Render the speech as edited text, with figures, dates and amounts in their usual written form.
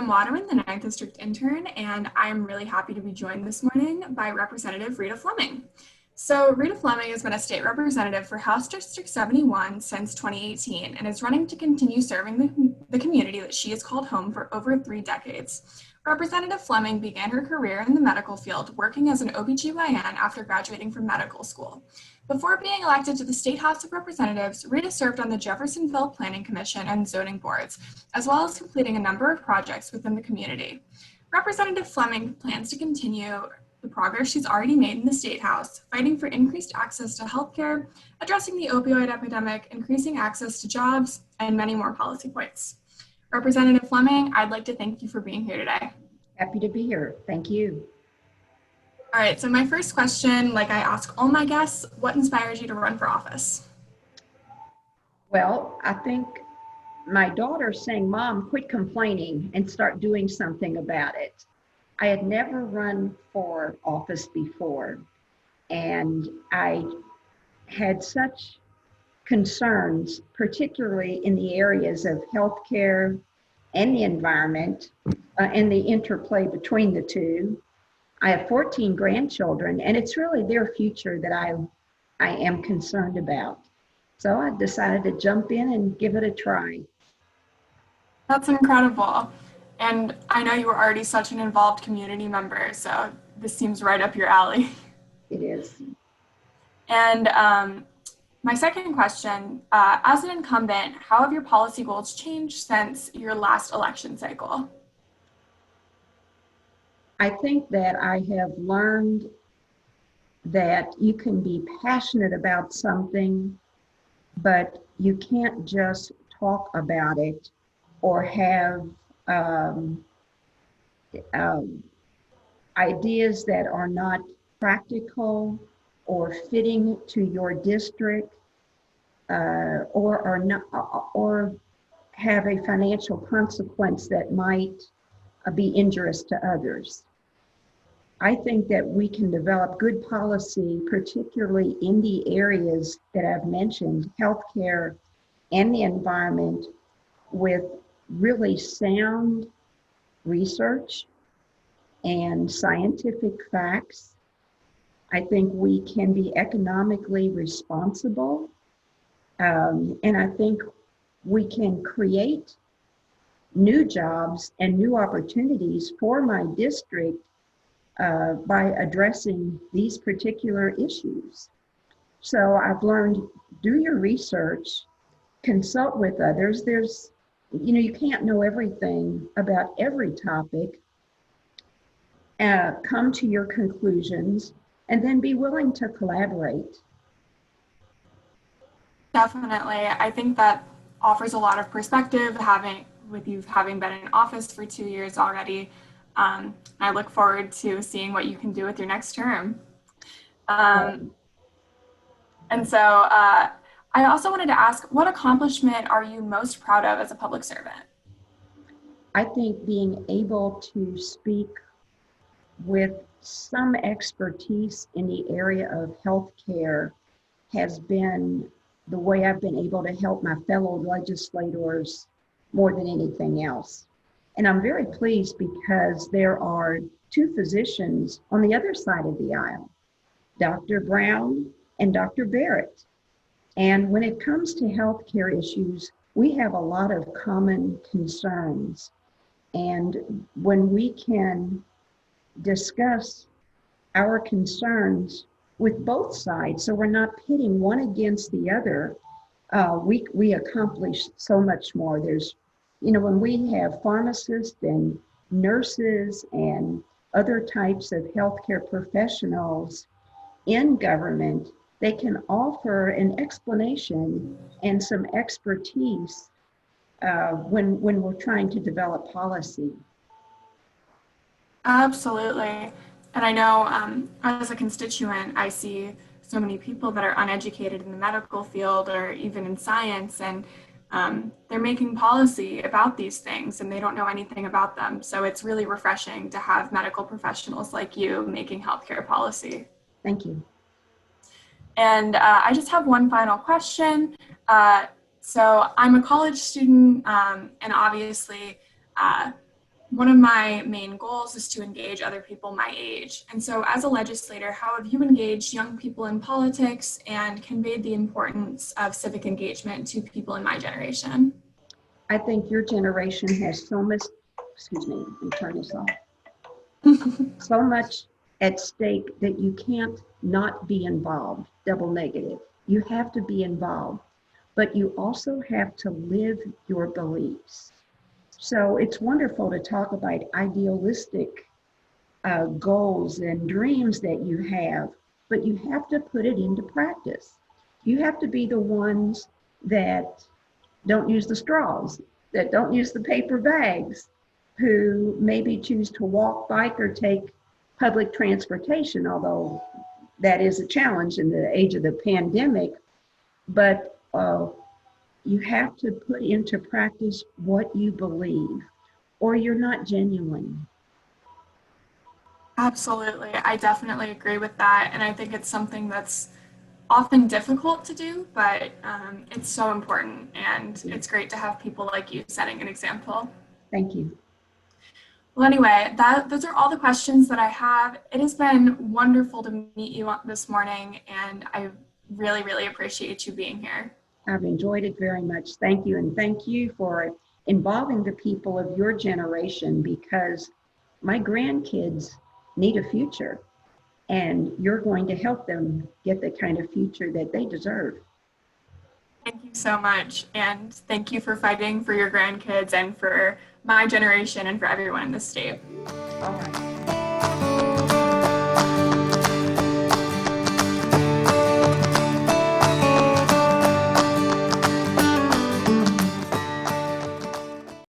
Waterman, the 9th District Intern, and I'm really happy to be joined this morning by Representative Rita Fleming. So Rita Fleming has been a state representative for House District 71 since 2018 and is running to continue serving the community that she has called home for over 3 decades. Representative Fleming began her career in the medical field working as an OBGYN after graduating from medical school. Before being elected to the State House of Representatives, Rita served on the Jeffersonville Planning Commission and zoning boards, as well as completing a number of projects within the community. Representative Fleming plans to continue the progress she's already made in the State House, fighting for increased access to healthcare, addressing the opioid epidemic, increasing access to jobs, and many more policy points. Representative Fleming, I'd like to thank you for being here today. Happy to be here. Thank you. All right, so my first question, like I ask all my guests, what inspired you to run for office? Well, I think my daughter saying, "Mom, quit complaining and start doing something about it." I had never run for office before, and I had such concerns, particularly in the areas of healthcare and the environment and the interplay between the two. I have 14 grandchildren, and it's really their future that I am concerned about. So I decided to jump in and give it a try. That's incredible. And I know you were already such an involved community member, so this seems right up your alley. It is. And my second question, as an incumbent, how have your policy goals changed since your last election cycle? I think that I have learned that you can be passionate about something, but you can't just talk about it or have ideas that are not practical or fitting to your district, or have a financial consequence that might be injurious to others. I think that we can develop good policy, particularly in the areas that I've mentioned, healthcare and the environment, with really sound research and scientific facts. I think we can be economically responsible, and I think we can create new jobs and new opportunities for my district by addressing these particular issues. So I've learned, do your research, consult with others. You can't know everything about every topic. Come to your conclusions and then be willing to collaborate. Definitely. I think that offers a lot of perspective, having been in office for 2 years already. I look forward to seeing what you can do with your next term. And so I also wanted to ask, what accomplishment are you most proud of as a public servant? I think being able to speak with some expertise in the area of healthcare has been the way I've been able to help my fellow legislators more than anything else. And I'm very pleased because there are 2 physicians on the other side of the aisle, Dr. Brown and Dr. Barrett. And when it comes to healthcare issues, we have a lot of common concerns. And when we can discuss our concerns with both sides, so we're not pitting one against the other, we accomplish so much more. There's, when we have pharmacists and nurses and other types of healthcare professionals in government, they can offer an explanation and some expertise when we're trying to develop policy. Absolutely. And I know as a constituent, I see so many people that are uneducated in the medical field or even in science, and they're making policy about these things and they don't know anything about them. So it's really refreshing to have medical professionals like you making healthcare policy. Thank you. And I just have one final question. So I'm a college student, and obviously One of my main goals is to engage other people my age. And so, as a legislator, how have you engaged young people in politics and conveyed the importance of civic engagement to people in my generation? I think your generation has so much, excuse me, let me turn this off, so much at stake that you can't not be involved, double negative. You have to be involved, but you also have to live your beliefs. So it's wonderful to talk about idealistic goals and dreams that you have, but you have to put it into practice. You have to be the ones that don't use the straws, that don't use the paper bags, who maybe choose to walk, bike, or take public transportation, although that is a challenge in the age of the pandemic. But you have to put into practice what you believe, or you're not genuine. Absolutely. I definitely agree with that. And I think it's something that's often difficult to do, but it's so important. And it's great to have people like you setting an example. Thank you. Well, anyway, those are all the questions that I have. It has been wonderful to meet you this morning, and I really, really appreciate you being here. I've enjoyed it very much. Thank you. And thank you for involving the people of your generation, because my grandkids need a future, and you're going to help them get the kind of future that they deserve. Thank you so much. And thank you for fighting for your grandkids and for my generation and for everyone in the state. All right.